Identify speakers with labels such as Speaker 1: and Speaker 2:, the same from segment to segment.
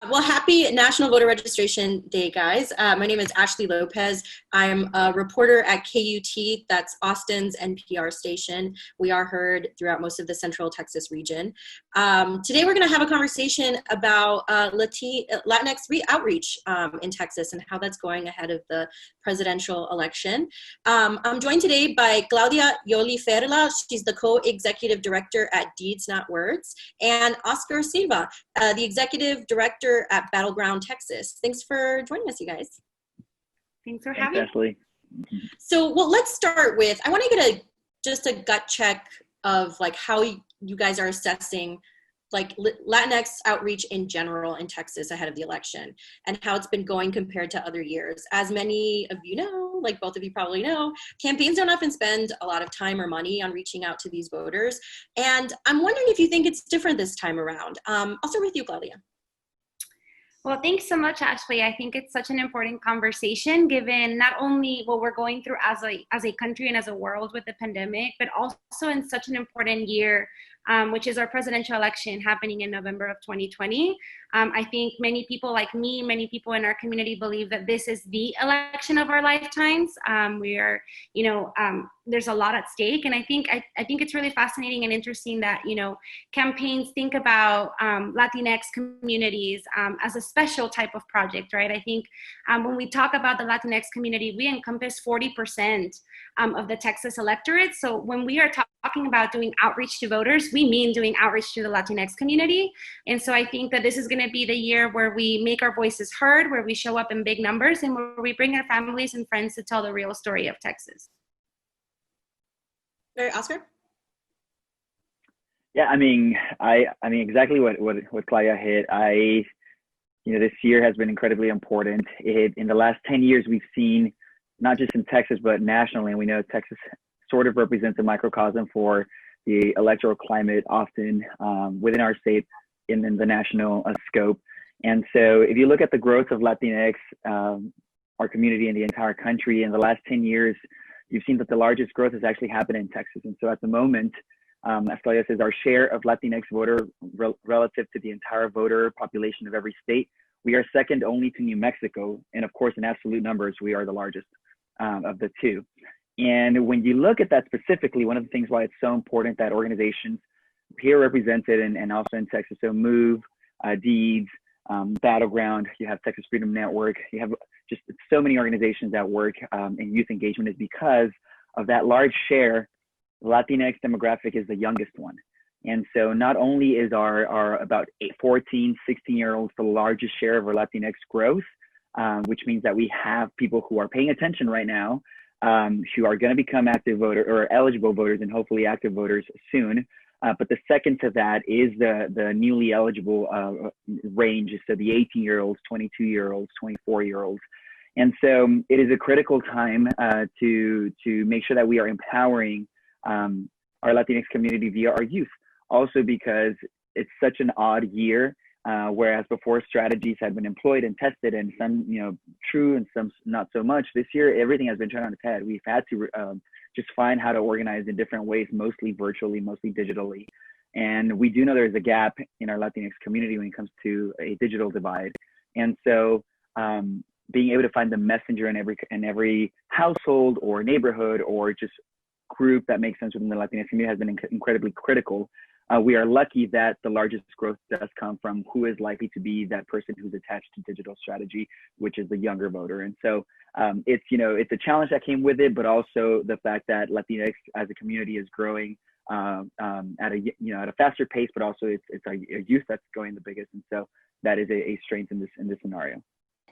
Speaker 1: Well, happy National Voter Registration Day, guys. My name is Ashley Lopez. I'm a reporter at KUT, that's Austin's NPR station. We are heard throughout most of the Central Texas region. Today, we're going to have a conversation about Latinx outreach in Texas and how that's going ahead of the presidential election. I'm joined today by Claudia Yoli Ferla. She's the co-executive director at Deeds Not Words, and Oscar Silva, the executive director at Battleground Texas. Thanks for joining us, you guys.
Speaker 2: Thanks for having
Speaker 3: me.
Speaker 1: So, well, let's start with, I want to get just a gut check of like how you guys are assessing like Latinx outreach in general in Texas ahead of the election and how it's been going compared to other years. As many of you know, like both of you probably know, campaigns don't often spend a lot of time or money on reaching out to these voters. And I'm wondering if you think it's different this time around. I'll start with you, Claudia.
Speaker 2: Well, thanks so much, Ashley. I think it's such an important conversation given not only what we're going through as a country and as a world with the pandemic, but also in such an important year, which is our presidential election happening in November of 2020. I think many people like me, many people in our community believe that this is the election of our lifetimes. We are, there's a lot at stake. And I think it's really fascinating and interesting that, campaigns think about Latinx communities as a special type of project, right? I think when we talk about the Latinx community, we encompass 40% of the Texas electorate. So when we are talking about doing outreach to voters, we mean doing outreach to the Latinx community. And so I think that this is going to be the year where we make our voices heard, where we show up in big numbers, and where we bring our families and friends to tell the real story of Texas.
Speaker 1: Oscar?
Speaker 3: Yeah, I mean exactly what Claudia hit. This year has been incredibly important. In the last 10 years, we've seen, not just in Texas, but nationally, and we know Texas sort of represents a microcosm for the electoral climate often within our state in the national scope. And so if you look at the growth of Latinx, our community in the entire country in the last 10 years, you've seen that the largest growth has actually happened in Texas. And so at the moment, as Claudia says, our share of Latinx voter relative to the entire voter population of every state, we are second only to New Mexico. And of course, in absolute numbers, we are the largest of the two. And when you look at that specifically, one of the things why it's so important that organizations here represented and also in Texas, so MOVE, Deeds, Battleground, you have Texas Freedom Network, you have just so many organizations that work in youth engagement, is because of that large share. The Latinx demographic is the youngest one. And so not only is our about 14, 16-year-olds the largest share of our Latinx growth, which means that we have people who are paying attention right now, who are going to become active voter or eligible voters and hopefully active voters soon. But the second to that is the newly eligible range, so the 18-year-olds, 22-year-olds, 24-year-olds. And so it is a critical time to make sure that we are empowering our Latinx community via our youth. Also because it's such an odd year, whereas before strategies had been employed and tested and some, true and some not so much. This year, everything has been turned on its head. We've had to just find how to organize in different ways, mostly virtually, mostly digitally. And we do know there's a gap in our Latinx community when it comes to a digital divide. And so being able to find the messenger in every household or neighborhood or just group that makes sense within the Latinx community has been incredibly critical. We are lucky that the largest growth does come from who is likely to be that person who's attached to digital strategy, which is the younger voter. And so it's a challenge that came with it, but also the fact that Latinx as a community is growing at a faster pace, but also it's our youth that's going the biggest. And so that is a strength in this scenario.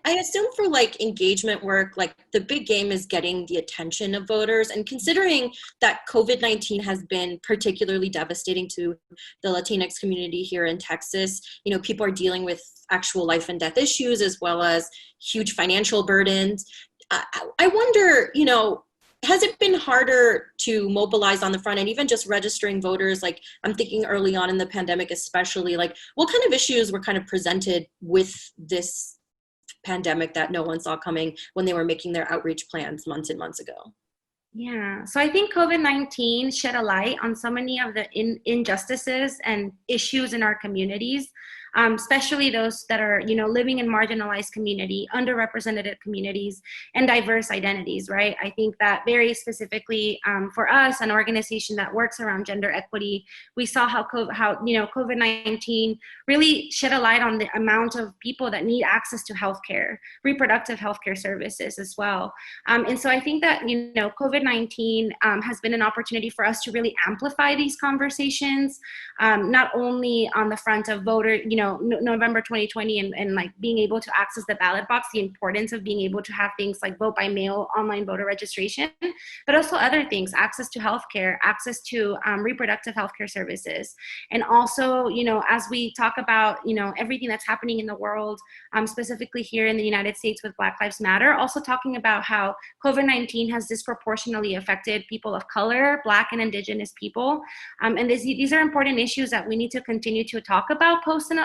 Speaker 1: I assume for like engagement work, like the big game is getting the attention of voters, and considering that COVID-19 has been particularly devastating to the Latinx community here in Texas, people are dealing with actual life and death issues as well as huge financial burdens. I wonder, has it been harder to mobilize on the front end, even just registering voters? Like I'm thinking early on in the pandemic, especially, like what kind of issues were kind of presented with this pandemic that no one saw coming when they were making their outreach plans months and months ago?
Speaker 2: Yeah, so I think COVID-19 shed a light on so many of the injustices and issues in our communities. especially those that are, you know, living in marginalized community, underrepresented communities, and diverse identities, right? I think that very specifically for us, an organization that works around gender equity, we saw how COVID-19 really shed a light on the amount of people that need access to healthcare, reproductive healthcare services as well. And so I think that, you know, COVID-19 has been an opportunity for us to really amplify these conversations, not only on the front of voter, you know, November 2020 and like being able to access the ballot box, the importance of being able to have things like vote by mail, online voter registration, but also other things, access to healthcare, access to reproductive healthcare services. And also, you know, as we talk about, you know, everything that's happening in the world, specifically here in the United States with Black Lives Matter, also talking about how COVID-19 has disproportionately affected people of color, Black and Indigenous people. And these are important issues that we need to continue to talk about post and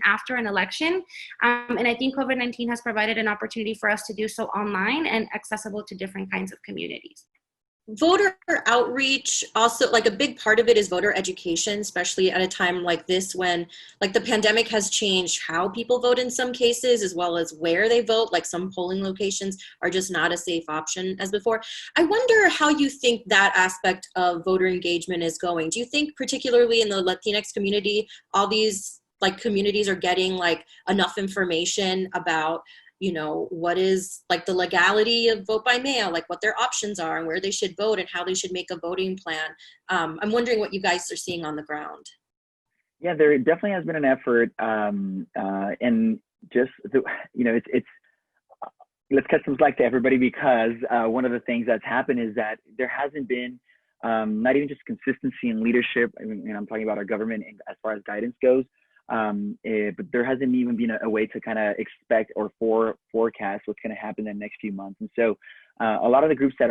Speaker 2: after an election. And I think COVID-19 has provided an opportunity for us to do so online and accessible to different kinds of communities.
Speaker 1: Voter outreach, also like a big part of it is voter education, especially at a time like this when like the pandemic has changed how people vote in some cases, as well as where they vote. Like some polling locations are just not a safe option as before. I wonder how you think that aspect of voter engagement is going. Do you think particularly in the Latinx community, all these like communities are getting like enough information about, you know, what is like the legality of vote by mail, like what their options are and where they should vote and how they should make a voting plan? I'm wondering what you guys are seeing on the ground.
Speaker 3: Yeah, there definitely has been an effort, and just you know, it's let's cut some slack to everybody, because one of the things that's happened is that there hasn't been not even just consistency in leadership. I mean, and I'm talking about our government as far as guidance goes. But there hasn't even been a way to kind of expect or forecast what's going to happen in the next few months. And so a lot of the groups that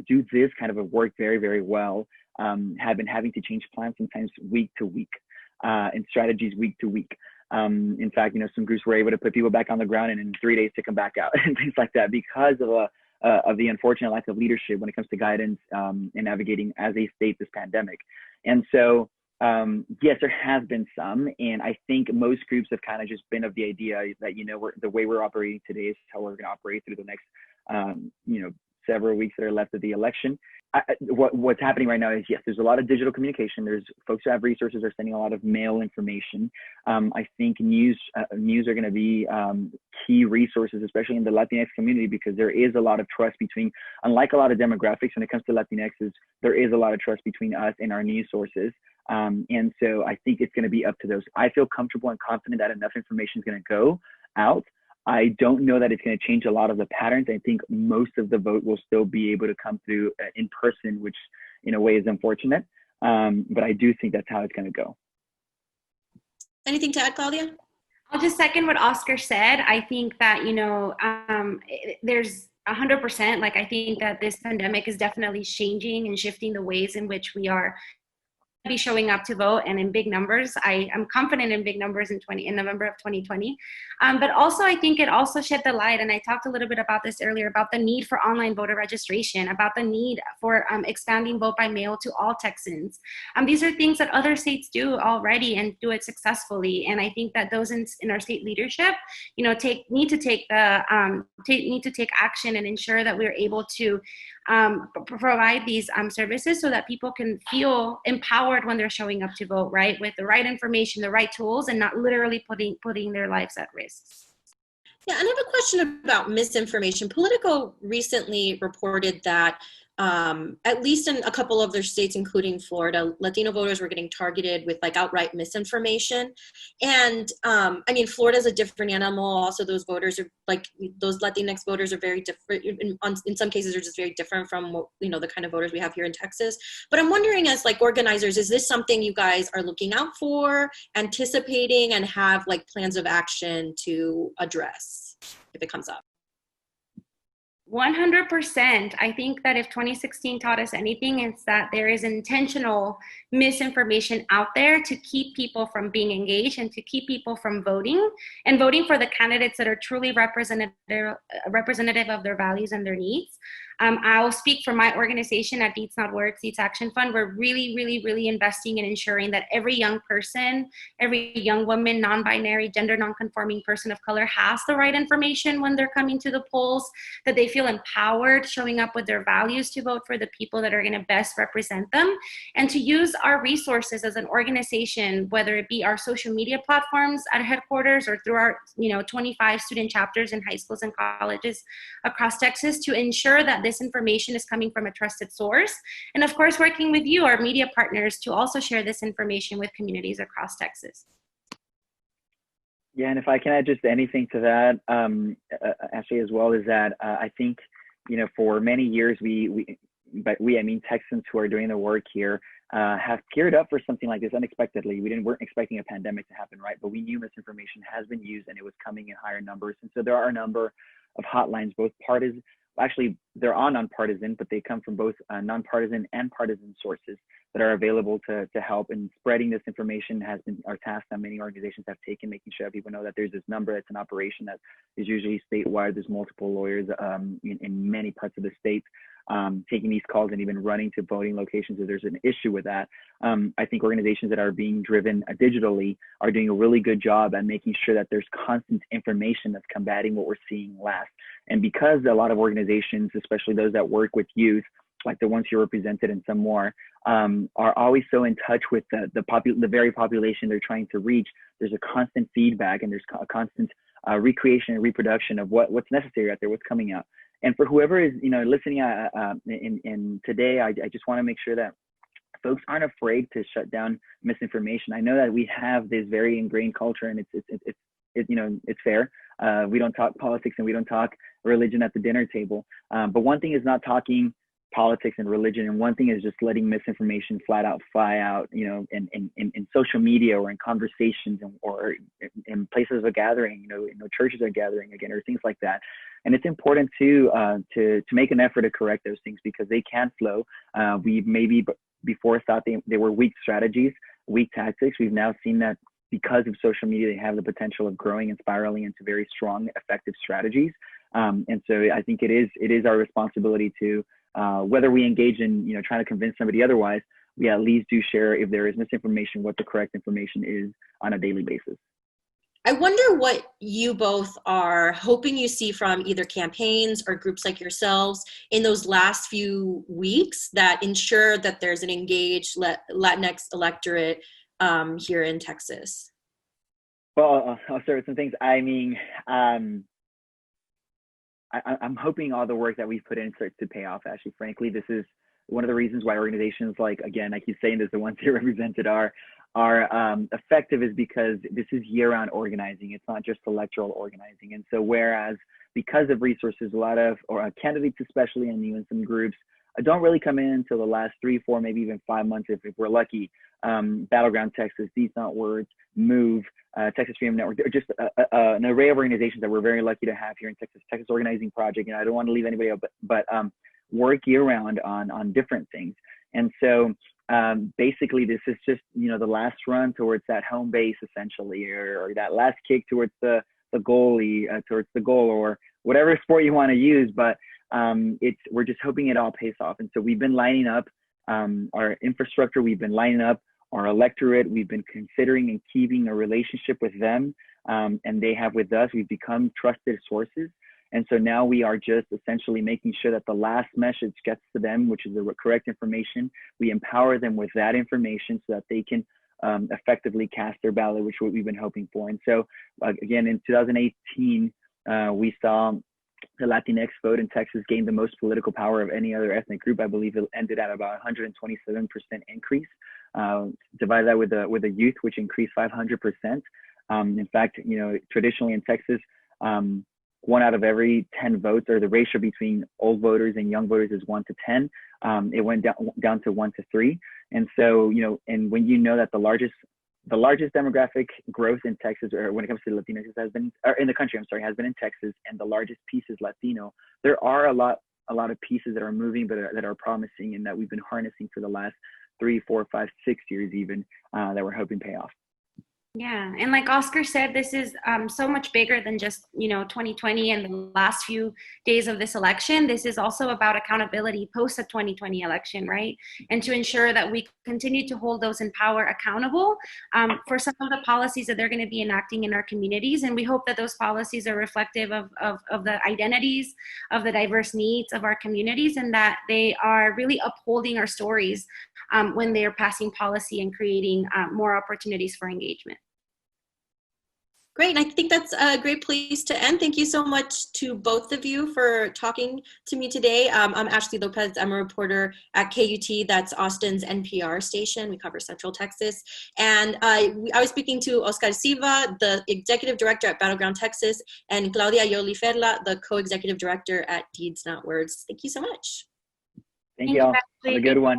Speaker 3: do this kind of work very, very well have been having to change plans sometimes week to week and strategies week to week. In fact, you know, some groups were able to put people back on the ground and in 3 days to come back out and things like that because of the unfortunate lack of leadership when it comes to guidance and navigating as a state this pandemic. And so yes, there has been some, and I think most groups have kind of just been of the idea that, you know, the way we're operating today is how we're going to operate through the next, you know, several weeks that are left of the election. What's happening right now is, yes, there's a lot of digital communication. There's folks who have resources are sending a lot of mail information. I think news are going to be key resources, especially in the Latinx community, because there is a lot of trust between, unlike a lot of demographics, when it comes to Latinxs, there is a lot of trust between us and our news sources. And so I think it's going to be up to those. I feel comfortable and confident that enough information is going to go out. I don't know that it's going to change a lot of the patterns. I think most of the vote will still be able to come through in person, which in a way is unfortunate. But I do think that's how it's going to go.
Speaker 1: Anything to add, Claudia?
Speaker 2: I'll just second what Oscar said. I think that, you know, there's 100%, like, I think that this pandemic is definitely changing and shifting the ways in which we are be showing up to vote, and in big numbers. I am confident in big numbers in November of 2020. But also, I think it also shed the light, and I talked a little bit about this earlier, about the need for online voter registration, about the need for expanding vote by mail to all Texans. These are things that other states do already and do it successfully. And I think that those in our state leadership, you know, need to take action and ensure that we're able to provide these services so that people can feel empowered when they're showing up to vote, right? With the right information, the right tools, and not literally putting their lives at risk.
Speaker 1: Yeah, and I have a question about misinformation. Politico recently reported that at least in a couple of their states, including Florida, Latino voters were getting targeted with like outright misinformation. And I mean, Florida's a different animal. Also, those voters are like, those Latinx voters are very different. In some cases, are just very different from what, you know, the kind of voters we have here in Texas. But I'm wondering, as like organizers, is this something you guys are looking out for, anticipating, and have like plans of action to address if it comes up?
Speaker 2: 100%. I think that if 2016 taught us anything, it's that there is intentional misinformation out there to keep people from being engaged and to keep people from voting and voting for the candidates that are truly representative of their values and their needs. I'll speak for my organization at Deeds Not Words, Deeds Action Fund. We're really, really, really investing in ensuring that every young person, every young woman, non-binary, gender non-conforming person of color has the right information when they're coming to the polls, that they feel empowered showing up with their values to vote for the people that are going to best represent them, and to use our resources as an organization, whether it be our social media platforms at headquarters or through our 25 student chapters in high schools and colleges across Texas, to ensure that this information is coming from a trusted source. And of course, working with you, our media partners, to also share this information with communities across Texas.
Speaker 3: Yeah, and if I can add just anything to that, Ashley, as well, is that I think, for many years, I mean Texans who are doing the work here, have geared up for something like this unexpectedly. We weren't expecting a pandemic to happen, right? But we knew misinformation has been used and it was coming in higher numbers. And so there are a number of hotlines, both partisan, actually they're all nonpartisan, but they come from both nonpartisan and partisan sources that are available to help. And spreading this information has been our task that many organizations have taken, making sure that people know that there's this number that's an operation that is usually statewide. There's multiple lawyers in many parts of the state taking these calls and even running to voting locations if there's an issue with that. I think organizations that are being driven digitally are doing a really good job at making sure that there's constant information that's combating what we're seeing last. And because a lot of organizations, especially those that work with youth, like the ones you represented and some more, are always so in touch with the very population they're trying to reach, there's a constant feedback and there's a constant recreation and reproduction of what's necessary out there, what's coming out. And for whoever is listening in today, I just want to make sure that folks aren't afraid to shut down misinformation. I know that we have this very ingrained culture, and it's fair. We don't talk politics and we don't talk religion at the dinner table. But one thing is not talking politics and religion, and one thing is just letting misinformation fly out, in social media or in conversations or in places of gathering, churches are gathering again, or things like that. And it's important to make an effort to correct those things because they can flow. We maybe before thought they were weak strategies, weak tactics. We've now seen that because of social media, they have the potential of growing and spiraling into very strong, effective strategies. And so I think it is our responsibility to, whether we engage in trying to convince somebody otherwise, we at least do share, if there is misinformation, what the correct information is on a daily basis.
Speaker 1: I wonder what you both are hoping you see from either campaigns or groups like yourselves in those last few weeks that ensure that there's an engaged Latinx electorate here in Texas.
Speaker 3: Well, I'll start with some things. I mean, I'm hoping all the work that we've put in starts to pay off. Actually, frankly, this is one of the reasons why organizations like, again, I keep saying this, the ones here represented are effective, is because this is year-round organizing. It's not just electoral organizing. And so whereas because of resources, a lot of candidates, especially, and even some groups, don't really come in until the last 3, 4, maybe even 5 months if we're lucky. Battleground Texas, Deeds Not Words, MOVE, Texas Freedom Network, just an array of organizations that we're very lucky to have here in Texas. Texas Organizing Project, I don't want to leave anybody out, but work year-round on different things. And so basically this is just the last run towards that home base, essentially, or that last kick towards the goalie, towards the goal, or whatever sport you want to use. But we're just hoping it all pays off. And so we've been lining up our infrastructure, we've been lining up our electorate, we've been considering and keeping a relationship with them, and they have with us. We've become trusted sources. And so now we are just essentially making sure that the last message gets to them, which is the correct information. We empower them with that information so that they can effectively cast their ballot, which is what we've been hoping for. And so again, in 2018, we saw the Latinx vote in Texas gain the most political power of any other ethnic group. I believe it ended at about 127% increase. Divide that with the youth, which increased 500%. In fact, traditionally in Texas, 1 out of every 10 votes, or the ratio between old voters and young voters, is 1 to 10. It went down to 1 to 3. And so, and when that the largest the largest demographic growth in Texas, or when it comes to Latinx, has been, or in the country, I'm sorry, has been in Texas, and the largest piece is Latino. There are a lot of pieces that are moving, but that are promising, and that we've been harnessing for the last 3, 4, 5, 6 years even, that we're hoping pay off.
Speaker 2: Yeah, and like Oscar said, this is so much bigger than just 2020 and the last few days of this election. This is also about accountability post the 2020 election, right? And to ensure that we continue to hold those in power accountable for some of the policies that they're going to be enacting in our communities. And we hope that those policies are reflective of the identities, of the diverse needs of our communities, and that they are really upholding our stories when they are passing policy and creating more opportunities for engagement.
Speaker 1: Great, and I think that's a great place to end. Thank you so much to both of you for talking to me today. I'm Ashley Lopez. I'm a reporter at KUT, that's Austin's NPR station. We cover Central Texas. And I was speaking to Oscar Silva, the executive director at Battleground Texas, and Claudia Yoliferla, the co-executive director at Deeds Not Words. Thank you so much.
Speaker 3: Thank you all. Have a good one.